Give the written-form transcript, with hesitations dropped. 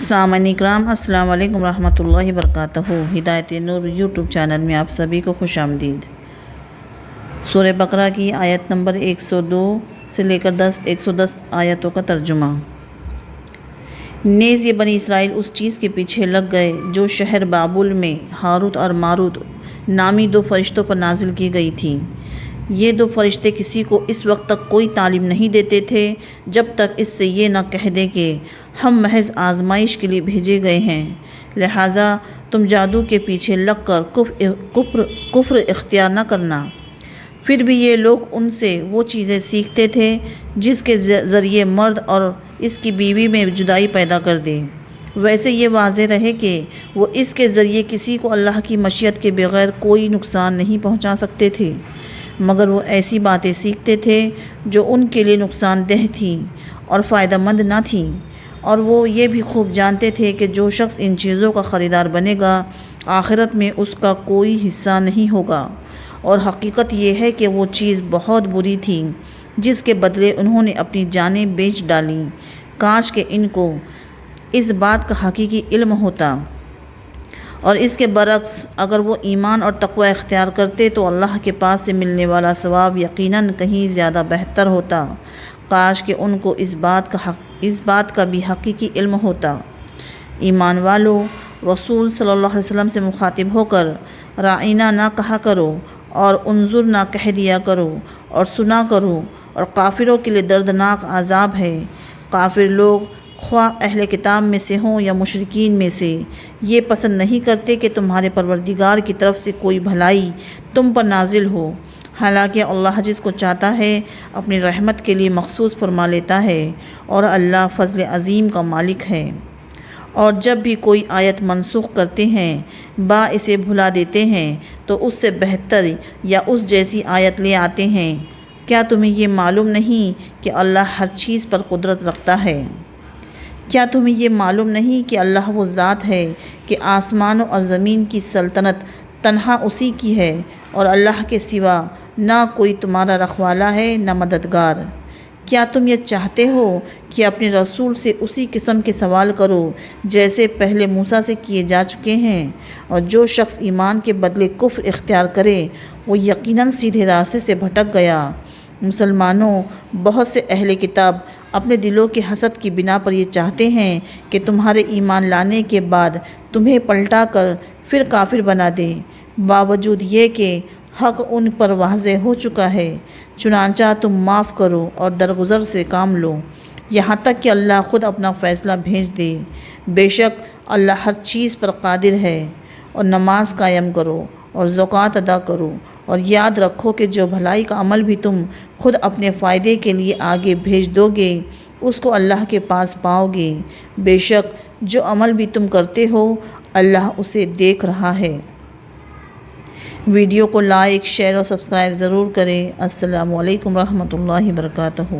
سامعین اکرام، السلام علیکم ورحمۃ اللہ وبرکاتہ۔ ہدایت نور یوٹیوب چینل میں آپ سبھی کو خوش آمدید۔ سورہ بقرہ کی آیت نمبر 102 سے لے کر 110 آیتوں کا ترجمہ۔ نیز یہ بنی اسرائیل اس چیز کے پیچھے لگ گئے جو شہر بابل میں ہاروت اور ماروت نامی دو فرشتوں پر نازل کی گئی تھی۔ یہ دو فرشتے کسی کو اس وقت تک کوئی تعلیم نہیں دیتے تھے جب تک اس سے یہ نہ کہہ دیں کہ ہم محض آزمائش کے لیے بھیجے گئے ہیں، لہٰذا تم جادو کے پیچھے لگ کر کفر اختیار نہ کرنا۔ پھر بھی یہ لوگ ان سے وہ چیزیں سیکھتے تھے جس کے ذریعے مرد اور اس کی بیوی میں جدائی پیدا کر دے۔ ویسے یہ واضح رہے کہ وہ اس کے ذریعے کسی کو اللہ کی مشیت کے بغیر کوئی نقصان نہیں پہنچا سکتے تھے، مگر وہ ایسی باتیں سیکھتے تھے جو ان کے لیے نقصان دہ تھیں اور فائدہ مند نہ تھیں، اور وہ یہ بھی خوب جانتے تھے کہ جو شخص ان چیزوں کا خریدار بنے گا آخرت میں اس کا کوئی حصہ نہیں ہوگا، اور حقیقت یہ ہے کہ وہ چیز بہت بری تھی جس کے بدلے انہوں نے اپنی جانیں بیچ ڈالیں۔ کاش کہ ان کو اس بات کا حقیقی علم ہوتا، اور اس کے برعکس اگر وہ ایمان اور تقوی اختیار کرتے تو اللہ کے پاس سے ملنے والا ثواب یقیناً کہیں زیادہ بہتر ہوتا۔ کاش کہ ان کو اس بات کا بھی حقیقی علم ہوتا۔ ایمان والو، رسول صلی اللہ علیہ وسلم سے مخاطب ہو کر رائنا نہ کہا کرو اور انظر نہ کہہ دیا کرو اور سنا کرو، اور کافروں کے لیے دردناک عذاب ہے۔ کافر لوگ خواہ اہل کتاب میں سے ہوں یا مشرکین میں سے، یہ پسند نہیں کرتے کہ تمہارے پروردگار کی طرف سے کوئی بھلائی تم پر نازل ہو، حالانکہ اللہ جس کو چاہتا ہے اپنی رحمت کے لیے مخصوص فرما لیتا ہے، اور اللہ فضل عظیم کا مالک ہے۔ اور جب بھی کوئی آیت منسوخ کرتے ہیں اسے بھلا دیتے ہیں تو اس سے بہتر یا اس جیسی آیت لے آتے ہیں۔ کیا تمہیں یہ معلوم نہیں کہ اللہ ہر چیز پر قدرت رکھتا ہے؟ کیا تمہیں یہ معلوم نہیں کہ اللہ وہ ذات ہے کہ آسمانوں اور زمین کی سلطنت تنہا اسی کی ہے، اور اللہ کے سوا نہ کوئی تمہارا رکھوالا ہے نہ مددگار؟ کیا تم یہ چاہتے ہو کہ اپنے رسول سے اسی قسم کے سوال کرو جیسے پہلے موسیٰ سے کیے جا چکے ہیں؟ اور جو شخص ایمان کے بدلے کفر اختیار کرے وہ یقیناً سیدھے راستے سے بھٹک گیا۔ مسلمانوں، بہت سے اہل کتاب اپنے دلوں کے حسد کی بنا پر یہ چاہتے ہیں کہ تمہارے ایمان لانے کے بعد تمہیں پلٹا کر پھر کافر بنا دیں، باوجود یہ کہ حق ان پر واضح ہو چکا ہے۔ چنانچہ تم معاف کرو اور درگزر سے کام لو یہاں تک کہ اللہ خود اپنا فیصلہ بھیج دے۔ بے شک اللہ ہر چیز پر قادر ہے۔ اور نماز قائم کرو اور زکوٰۃ ادا کرو، اور یاد رکھو کہ جو بھلائی کا عمل بھی تم خود اپنے فائدے کے لیے آگے بھیج دو گے اس کو اللہ کے پاس پاؤ گے۔ بے شک جو عمل بھی تم کرتے ہو اللہ اسے دیکھ رہا ہے۔ ویڈیو کو لائک، شیئر اور سبسکرائب ضرور کریں۔ السلام علیکم ورحمۃ اللہ وبرکاتہ۔